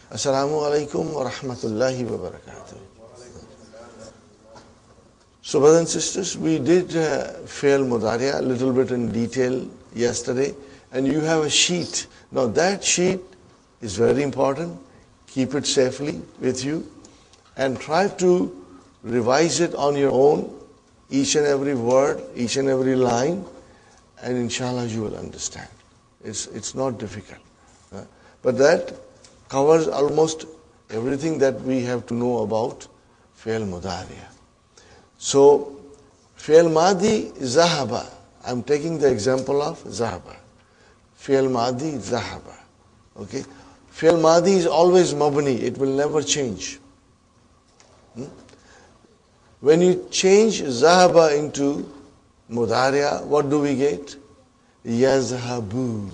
Assalamu alaikum wa rahmatullahi wa barakatuh. So brothers and sisters, we did Fi'l Mudari'a a little bit in detail yesterday, and you have a sheet. Now that sheet is very important. Keep it safely with you and try to revise it on your own, each and every word, each and every line, and inshallah you will understand. It's not difficult. But that covers almost everything that we have to know about Fi'l Mudari'a. So, Fi'l Madi Zahaba. I'm taking the example of Zahaba. Fi'l Madi Zahaba. Okay? Fi'l Madi is always Mabni. It will never change. When you change Zahaba into Mudari'a, what do we get? Yazhabu.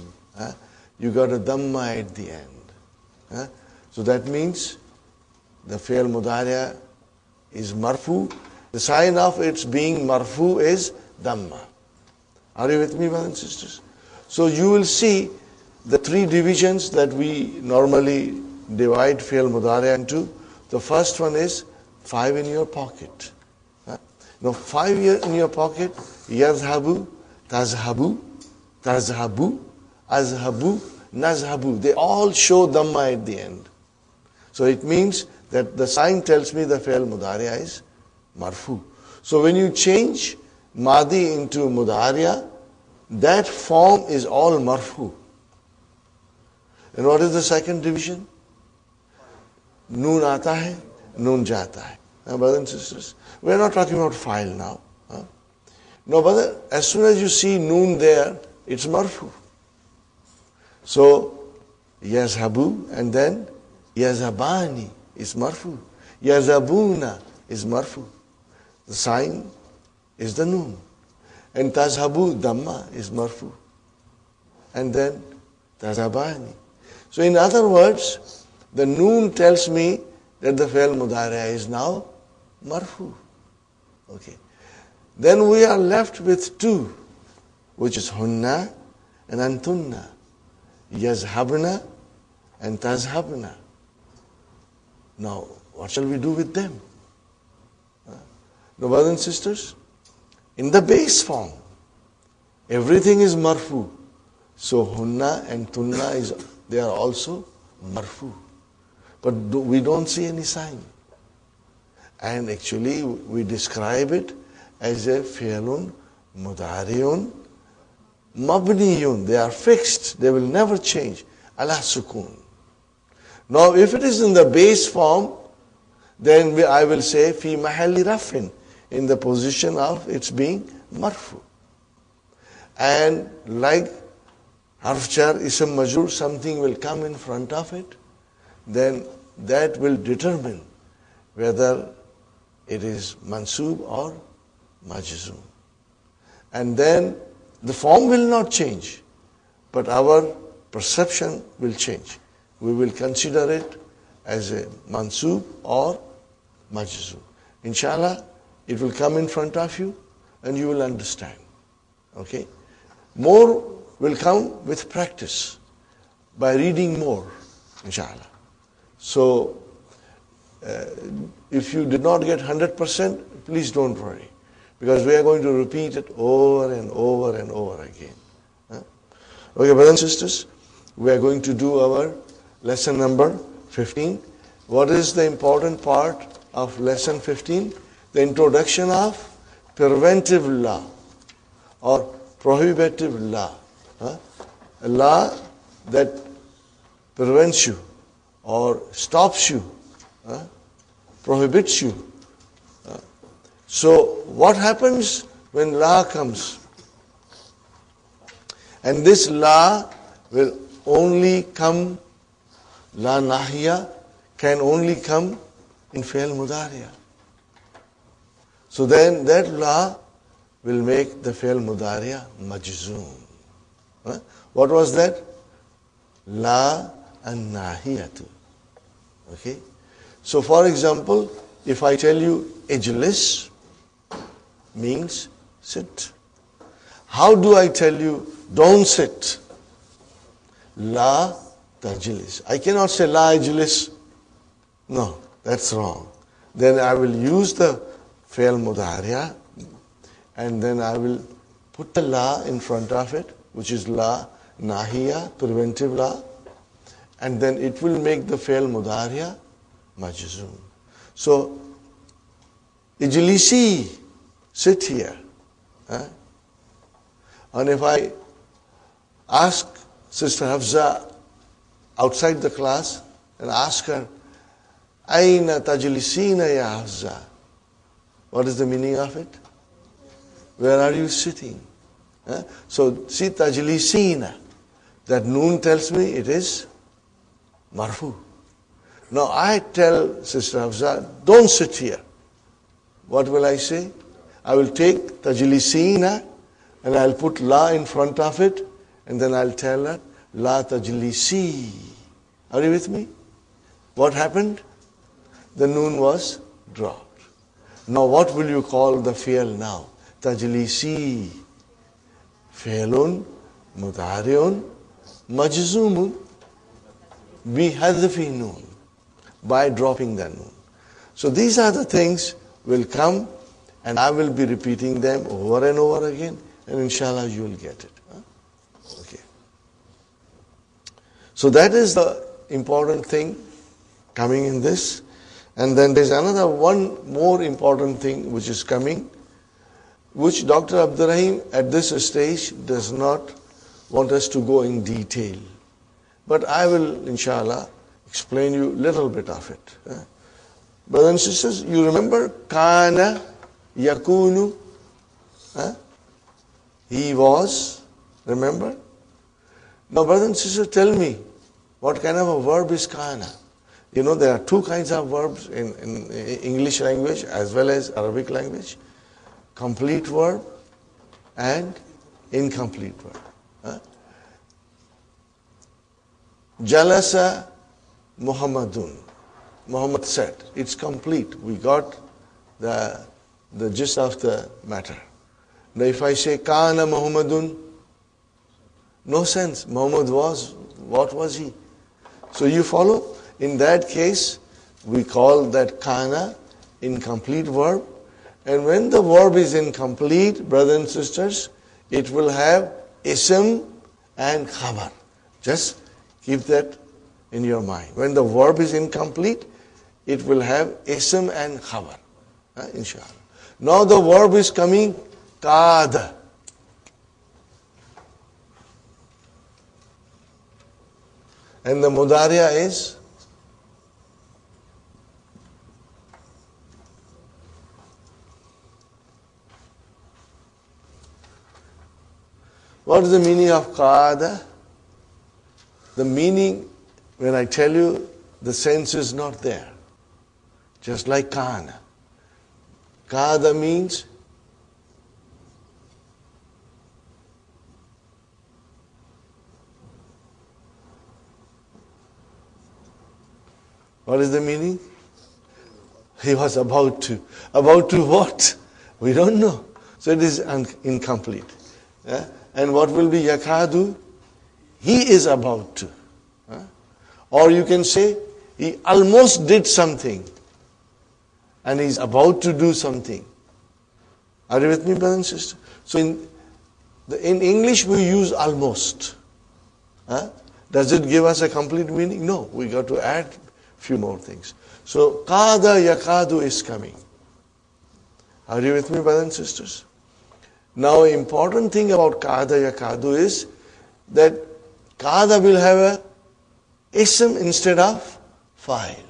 You got a Dhamma at the end. So that means the Fi'l Mudari'a is Marfu. The sign of its being Marfu is Dhamma. Are you with me, brothers and sisters? So you will see the three divisions that we normally divide Fi'l Mudari'a into. The first one is 5 in your pocket. Now 5 in your pocket, Yazhabu, Tazhabu, Tazhabu, Azhabu, Nazhabu. They all show Dhamma at the end. So it means that the sign tells me the Fi'l Mudari'a is Marfu. So when you change Madi into Mudari'a, that form is all Marfu. And what is the second division? Noon aata hai, noon jata hai. Now, brothers and sisters, we are not talking about file now. No, brother, as soon as you see noon there, it's Marfu. So, Yazhabu and then Yazhabani is Marfu. Yazhabuna is Marfu. The sign is the noon. And Tazhabu Dhamma is Marfu. And then Tazhabani. So in other words, the noon tells me that the Fi'l Mudari'a is now Marfu. Okay. Then we are left with 2, which is Hunna and Antunna. Yazhabna and Tazhabna. Now, what shall we do with them? Now, brothers and sisters, in the base form, everything is Marfu. So, Hunna and Tunna, they are also Marfu. But we don't see any sign. And actually, we describe it as a Fi'lun Mudari'un Mabniyun. They are fixed. They will never change. Ala Sukun. Now, if it is in the base form, then I will say Fi Mahalli Rafin, in the position of its being Marfu. And like Harf Jar, Ism Majrur, something will come in front of it, then that will determine whether it is Mansub or Majzum. And then the form will not change, but our perception will change. We will consider it as a Mansub or Majzum. Inshallah, it will come in front of you and you will understand. Okay? More will come with practice, by reading more, inshallah. So, if you did not get 100%, please don't worry. Because we are going to repeat it over and over and over again. Okay, brothers and sisters, we are going to do our lesson number 15. What is the important part of lesson 15? The introduction of preventive law or prohibitive law. A law that prevents you or stops you, prohibits you. So what happens when law comes? And this law will only come, la nahiya can only come in Fi'l Mudari'a. So then that law will make the Fi'l Mudari'a Majzoom. What was that? La and nahiyatu. Okay? So for example, if I tell you ijlis means sit. How do I tell you don't sit? La tajlis. I cannot say la ajlis. No, that's wrong. Then I will use the fi'l mudariya and then I will put the la in front of it, which is la nahiya, preventive la, and then it will make the fi'l mudariya majzoom. So, ijlisi, sit here. And if I ask Sister Hafza outside the class and ask her, Aina tajlisina ya Hafza? What is the meaning of it? Where are you sitting? So, see tajlisina. That noon tells me it is marfu. Now I tell Sister Hafza, don't sit here. What will I say? I will take tajlisina and I'll put la in front of it and then I'll tell her, la tajlisi. Are you with me? What happened? The noon was dropped. Now what will you call the fi'l now? Tajlisi. Fi'lun mudari'un majzumun bihadfi noon. By dropping the noon. So these are the things will come and I will be repeating them over and over again and inshallah you will get it. Okay. So that is the important thing coming in this. And then there's another one more important thing which is coming, which Dr. Abdurrahim at this stage does not want us to go in detail. But I will inshallah explain you a little bit of it. Brothers and sisters, you remember kana, yakunu, he was, remember? Now brothers and sisters, tell me, what kind of a verb is kana? You know there are two kinds of verbs in English language as well as Arabic language. Complete verb and incomplete verb. Jalasa Muhammadun. Muhammad said. It's complete. We got the gist of the matter. Now if I say Kana Muhammadun, no sense. Muhammad was, what was he? So you follow? In that case, we call that Kana incomplete verb. And when the verb is incomplete, brothers and sisters, it will have ism and khabar. Just keep that in your mind. When the verb is incomplete, it will have ism and khabar. Inshallah. Now the verb is coming qad. And the mudariya is what is the meaning of qada? The meaning, when I tell you, the sense is not there. Just like kana. Qada means what is the meaning? He was about to. About to what? We don't know. So it is incomplete. And what will be yakadu? He is about to. Or you can say, he almost did something. And he's about to do something. Are you with me, brothers and sisters? So in English we use almost. Does it give us a complete meaning? No, we got to add a few more things. So, qada yakadu is coming. Are you with me, brothers and sisters? Now, important thing about qada yakadu is that qada will have a ism instead of fa'il.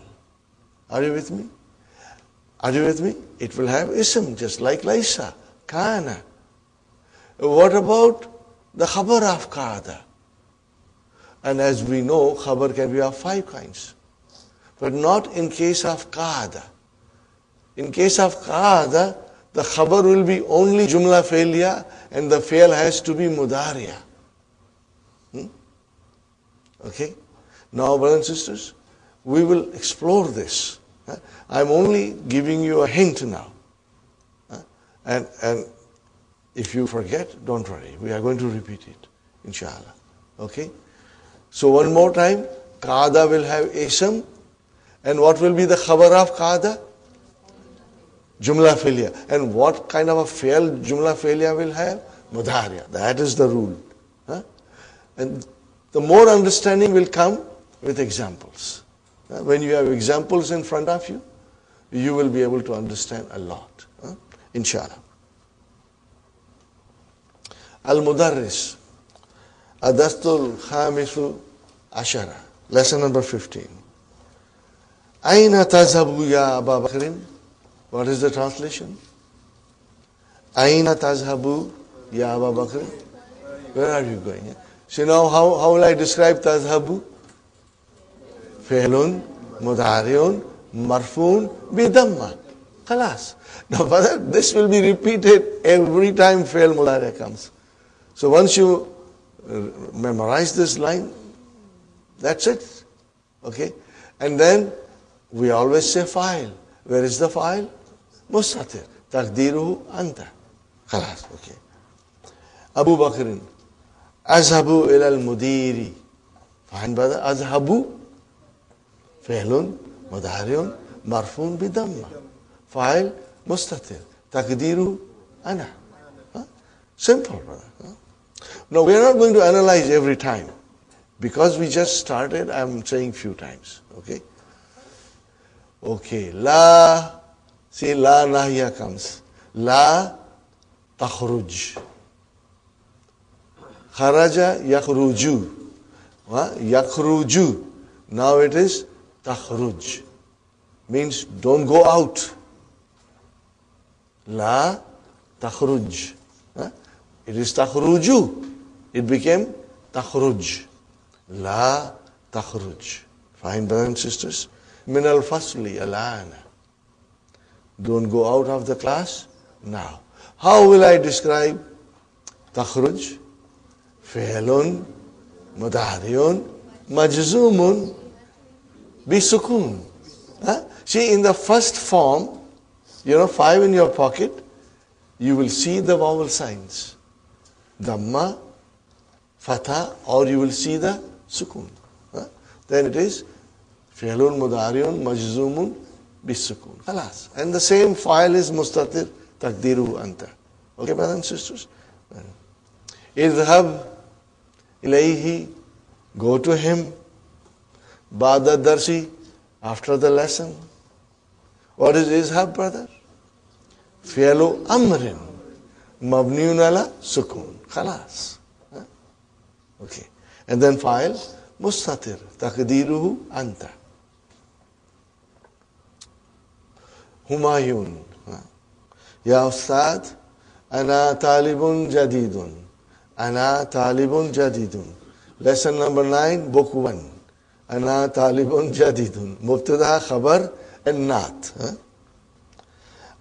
Are you with me? Are you with me? It will have ism, just like laysa, kana. What about the khabar of qada? And as we know, khabar can be of 5 kinds. But not in case of qada. In case of qada, the khabar will be only jumla failya and the fail has to be mudariya. Okay? Now, brothers and sisters, we will explore this. I'm only giving you a hint now. And if you forget, don't worry. We are going to repeat it, inshallah. Okay? So one more time, Qada will have ism. And what will be the khabar of Qada? Jumla fi'liya. And what kind of a fail Jumla fi'liya will have? Mudhariya. That is the rule. Huh? And the more understanding will come with examples. When you have examples in front of you, you will be able to understand a lot. Inshallah. Al-Mudarris. Adastul Khamisu Ashara. Lesson number 15. Aina tazhabu ya Aba Bakrin? What is the translation? Aina tazhabu ya Aba Bakrin? Where are you going? So now how will I describe tazhabu? Fi'lun, mudariun, marfun, bidamma. Khalas. Now brother, this will be repeated every time fi'l mudari comes. So once you memorize this line, that's it. Okay? And then we always say fa'il. Where is the fa'il? Mustatir. Taqdiruhu anta. Khalas. Okay. Abu Bakrin. Azhabu ila al-mudiri. Fine brother. Azhabu. Fi'lun, mudariun, marfun bidamma. Fa'il, mustatir. Taqdiruhu ana. Simple brother. Now we are not going to analyze every time. Because we just started, I am saying few times. Okay? Okay. La, see la nahiya comes. La takhruj. Kharaja yakhruju. Yakhruju. Now it is takhruj. Means don't go out. La takhruj. It is takhruju. It became takhruj. La takhruj. Fine, brothers and sisters. Min al-fasli alana. Don't go out of the class now. How will I describe takhruj? Fi'lun, mudariun, majzumun, bisukun. See, in the first form, 5 in your pocket, you will see the vowel signs. Dhamma, fatha, or you will see the sukun. Then it is fi'lun, mudariun, majzumun, bisukun. Khalas. And the same file is mustatir, taqdiruhu anta. Okay, brothers and sisters? Idhab ilayhi, go to him. Ba'da darsi, after the lesson. What is izhab, brother? Fi'lu amrin, mabniun ala sukun. Khalas. Okay. And then file, mustatir, taqdiruhu anta. Humayun. Ya Ustad, ana talibun jadidun. Ana talibun jadidun. Lesson number 9, book 1. Ana talibun jadidun. Mubtada, khabar, and naat.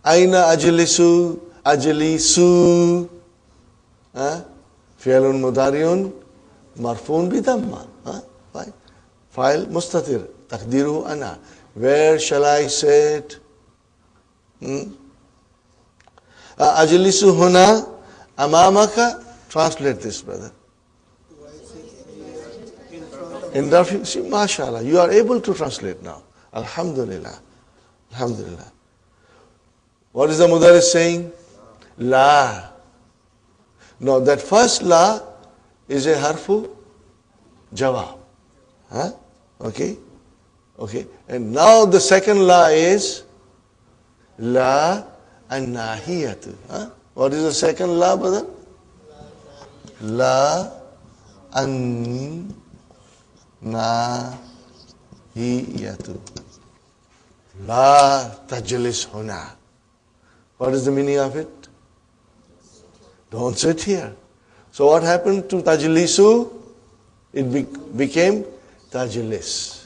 Aina ajlisu, ajlisu. Fi'lun mudariun, marfun bidamma. Fine. File mustatir, taqdiruhu ana. Where shall I sit? Ajlisu huna amamaka. Translate this, brother. In front of you. See, mashallah, you are able to translate now. Alhamdulillah. Alhamdulillah. What is the Mudarris saying? La. Now that first la is a harfu jawab. Okay? Okay. And now the second la is la an-nahiyatu. What is the second la, brother? La an-nahiyatu. La tajlis huna. What is the meaning of it? Don't sit here. So what happened to tajlisu? It became tajlis.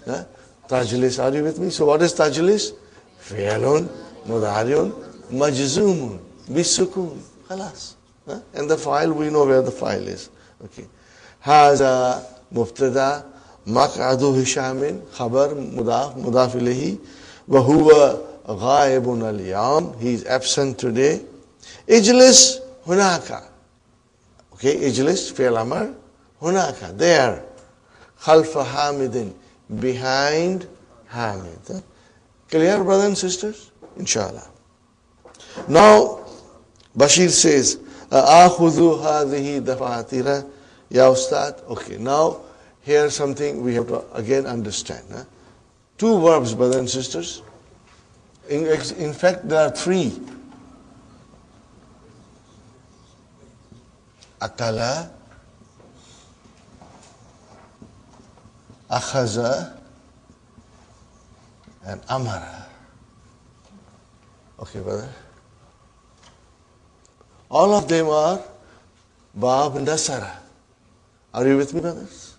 Tajlis, are you with me? So what is tajlis? Fi'lun, mudariun, majzumun, bisukun. Khalas. And the file, we know where the file is. Okay. Haza mubtada, maq'adu hishamin, khabar, mudaf ilayhi, wa huwa ghaibun al-yawm. He is absent today. Ijlis hunaka. Okay, ijlis, fi'l amr, hunaka, there. Khalfa hamidin, behind Hamid. Clear, brothers and sisters? Inshallah. Now, Bashir says, "Akhudhu hadhihi dafatira ya ustad." Okay, now here's something we have to again understand. Two verbs, brothers and sisters. In fact, there are three. Akala, akhaza, and amara. Okay, brother. All of them are Bab Nasara. Are you with me, brothers?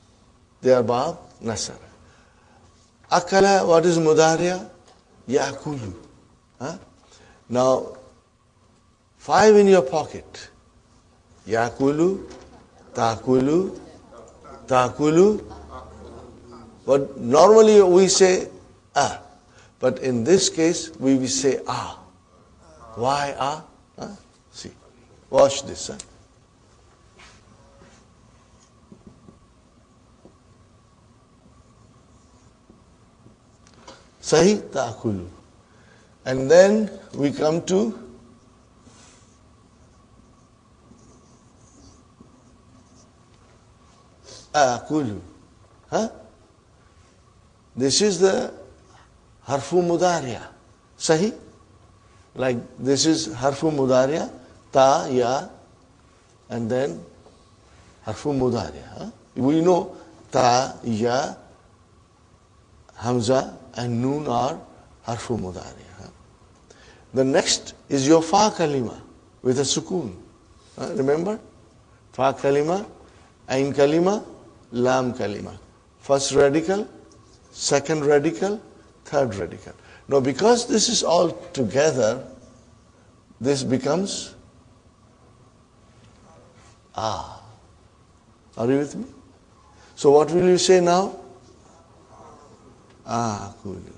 They are Bab Nasara. Akala, what is Mudariya? Yakulu. Now, 5 in your pocket. Yakulu, takulu, takulu. But normally we say ah. But in this case, we will say ah. Why ah? See, watch this. Sahi ta'akulu. And then we come to akulu. This is the harfu mudariya. Sahi? Like this is harfu mudariya, ta, ya, and then harfu mudariya. We know ta, ya, hamza, and noon are harfu mudariya. The next is your fa kalima with a sukoon. Remember? Fa kalima, ain kalima, lam kalima. First radical, second radical, third radical. Now because this is all together, this becomes ah. Are you with me? So what will you say now? Akulu.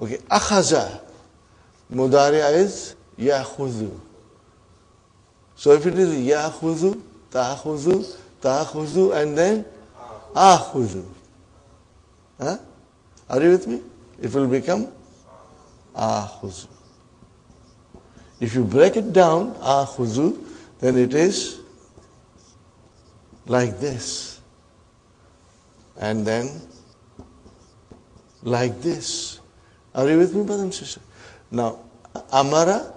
Okay, akhaza. Mudariya is yakhudhu. So if it is yakhudhu, ta'khudhu, ta'khudhu, and then akhudhu. Are you with me? It will become akhudhu. If you break it down, akhudhu, then it is like this. And then like this. Are you with me, brother and sister? Now, amara,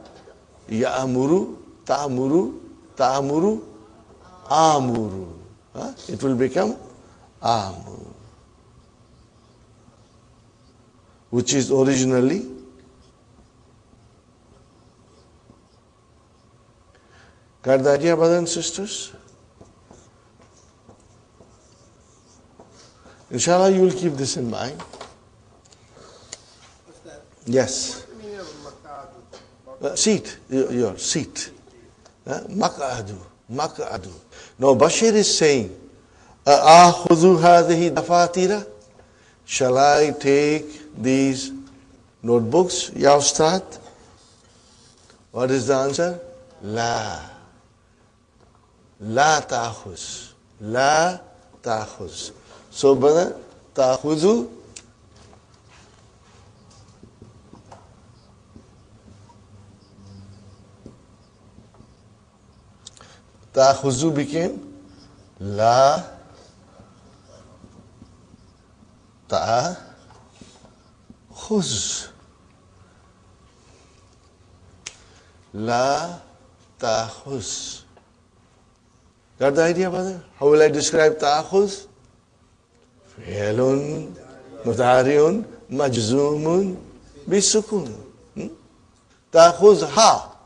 ya'amuru, ta'amuru, ta'amuru, amuru. It will become amuru. Which is originally got the idea, brothers and sisters? Inshallah, you will keep this in mind. What's that? Yes. Seat, your seat. Mak'adu, mak'adu. Now Bashir is saying, "Akhudhu hadhihi dafatira." Shall I take these notebooks, ya ustad? What is the answer? La. La ta'khuz. La ta'khuz. So brother, ta'khudhu. Ta'khudhu became la ta'khuz. La ta'khuz. Got the idea, brother? How will I describe ta'khuz? Fi'lun mudari'un majzumun bisukun. Ta'khuz ha.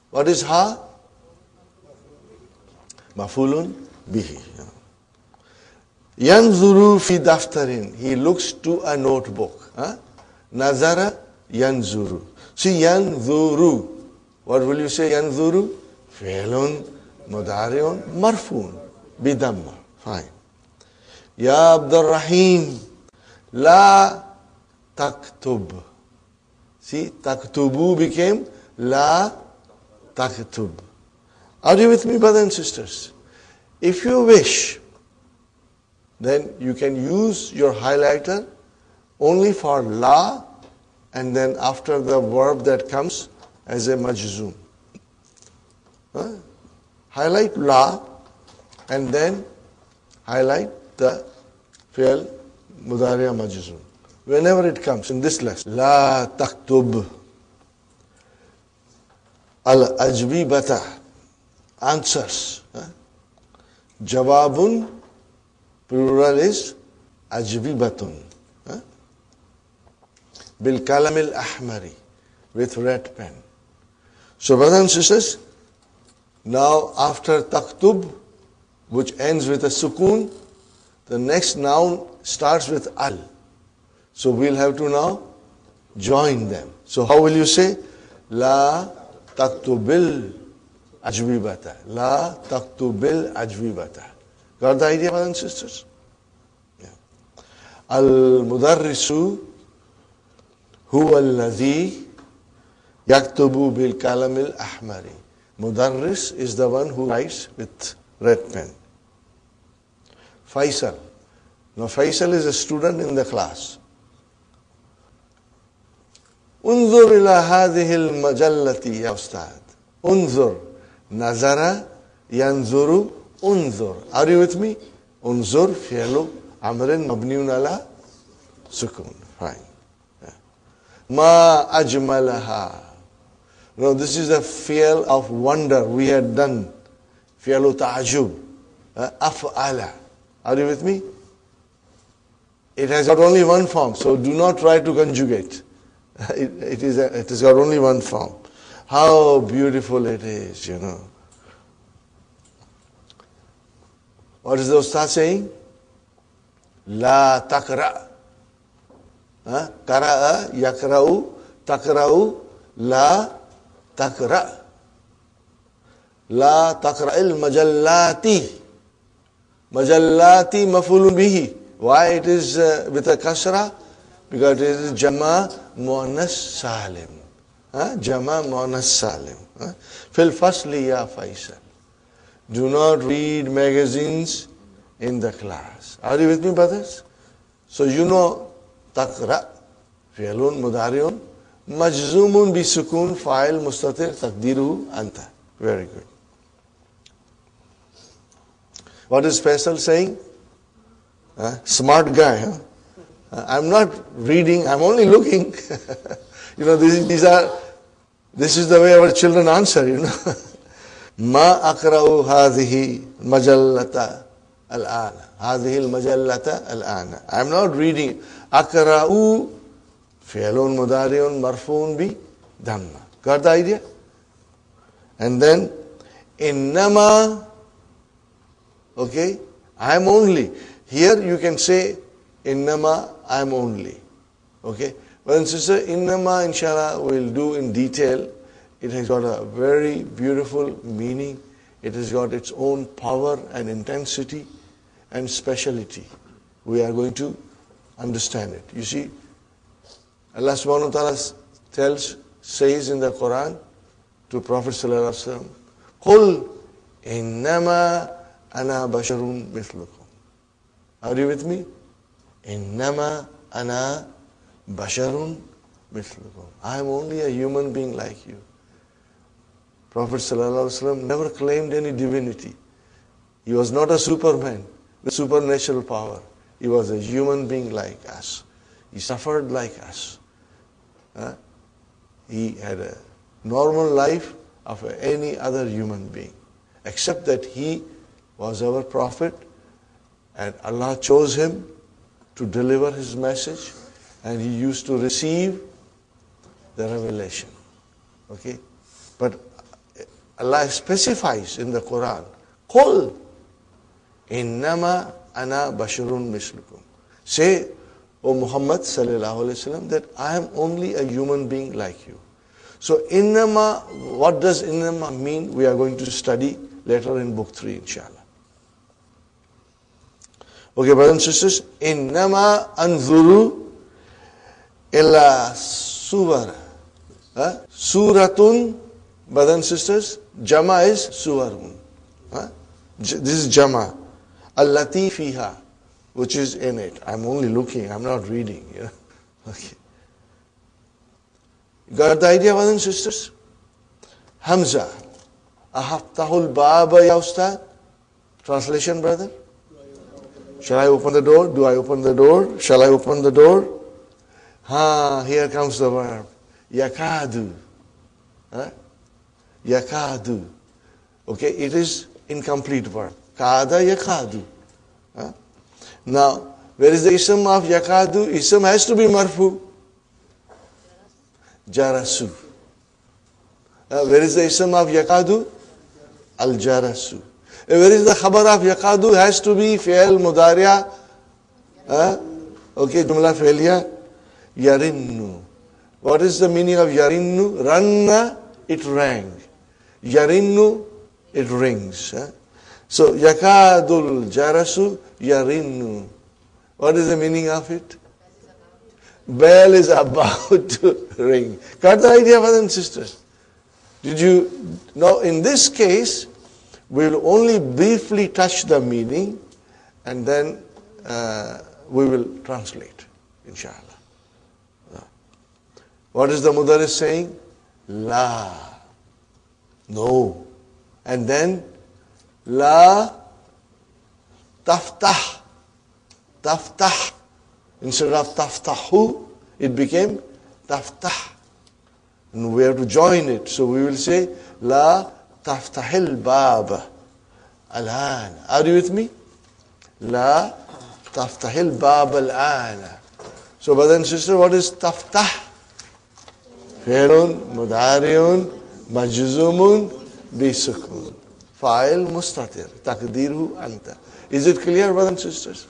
What is ha? Mafulun bihi. Yanzuru fi daftarin. He looks to a notebook. Nazara yanzuru. See, yanzuru. What will you say, yanzuru? Fi'lun mudari'un marfun bidamma. Fine. Ya Abdul Rahim, la taktub. See, taktubu became la taktub. Are you with me, brothers and sisters? If you wish then you can use your highlighter only for la and then after the verb that comes as a majzoom. Highlight la and then highlight the fi'l mudari' majzoom. Whenever it comes in this lesson. La taktub al-ajwibata, answers. Jawabun, plural is ajwibatun. Bil kalam al-ahmari, with red pen. So brothers and sisters, now after taktub, which ends with a sukoon, the next noun starts with al. So we'll have to now join them. So how will you say? La taktubil ajwibata. La taktubil ajwibata. Got the idea, brothers and sisters? Yeah. Al-mudarrisu huwa alladhi yaktubu bil kalam al-ahmari. Mudarris is the one who writes with red pen. Faisal. Now Faisal is a student in the class. Unzur ila hadhihi al-majallati ya ustad. Unzur. Nazara, yanzuru, unzur. Are you with me? Unzur, fi'lu, amrin, mabniun ala, sukun. Fine. Ma ajmalaha. Now this is a fi'l of wonder we had done. Fi'lu ta'ajub. Af'ala. Are you with me? It has got only one form, so do not try to conjugate. It has got only one form. How beautiful it is, you know. What is the Ustad saying? La takra. Kara'a, yakra'u, takra'u, la takra. La takra'il majallati. Majallati mafulun bihi. Why it is with a kasra? Because it is jama muannas salim. Jama muannas salim. Fil fasli ya Faisal. Do not read magazines in the class. Are you with me, brothers? So you know taqra, fi'lun mudari'un, majzumun bi sukun, fa'il mustatir, taqdiruhu anta. Very good. What is Faisal saying? Smart guy, huh? I'm not reading, I'm only looking. You know, this is the way our children answer, you know. Ma akra'u hadhihi majallata al-ana. Hadhihi al-majallata al-ana. I'm not reading. Akra'u fi'lun mudari'un marfu'un bi dhamma. Got the idea? And then innama, okay, I'm only. Here you can say innama, I'm only. Okay? Well, sister, innama, inshallah, we'll do in detail. It has got a very beautiful meaning. It has got its own power and intensity and speciality. We are going to understand it. You see, Allah subhanahu wa ta'ala says in the Quran to Prophet sallallahu alaihi wasallam, قُلْ إِنَّمَا أَنَا بَشَرٌ مِثْلُكُمْ. Are you with me? Innama ana basharun mithlukum. I am only a human being like you. Prophet ﷺ never claimed any divinity. He was not a superman with supernatural power. He was a human being like us. He suffered like us. He had a normal life of any other human being, except that he was our prophet, and Allah chose him to deliver his message, and he used to receive the revelation. Okay? But Allah specifies in the Quran, قُلْ إِنَّمَا أَنَا بَشَرٌ مِثْلُكُمْ. Say, O Muhammad sallallahu alaihi wasallam, that I am only a human being like you. So innama, what does innama mean? We are going to study later in book 3, inshallah. Okay, brothers and sisters, innama anzuru illa suwar. Suratun, brothers and sisters, jama is suwarun. This is jama. Allati fiha. which is in it. I'm only looking, I'm not reading. Okay. You got the idea, brothers and sisters? Hamza. Ahaftahul Baba ya Ustad? Translation, brother? Shall I open the door? Do I open the door? Shall I open the door? Here comes the verb. Yakadu. Yakadu. Okay, it is incomplete verb. Kada yakadu. Now, where is the ism of yakadu? Ism has to be marfu. Jarasu. Where is the ism of yakadu? Al-jarasu. Where is the khabar of yakadu? Has to be fi'al mudariya. Okay, jumla fi'liya. Yarinnu. What is the meaning of yarinnu? Ranna, it rang. Yarinnu, it rings. So, yakadul jarasu yarinnu. What is the meaning of it? Bell is about to ring. Got the idea, brothers and sisters? Did you know? In this case, we will only briefly touch the meaning and then we will translate, inshallah. What is the Mudarris saying? La. No. And then La taftah. Taftah. Instead of taftahu, it became taftah. And we have to join it. So we will say La taftahil bab al-an. Are you with me? La taftahil bab al-an. So brothers and sisters, what is taftah? Fi'lun mudari'un majzumun bisukun. Fa'il mustatir. Taqdiruhu anta. Is it clear, brothers and sisters?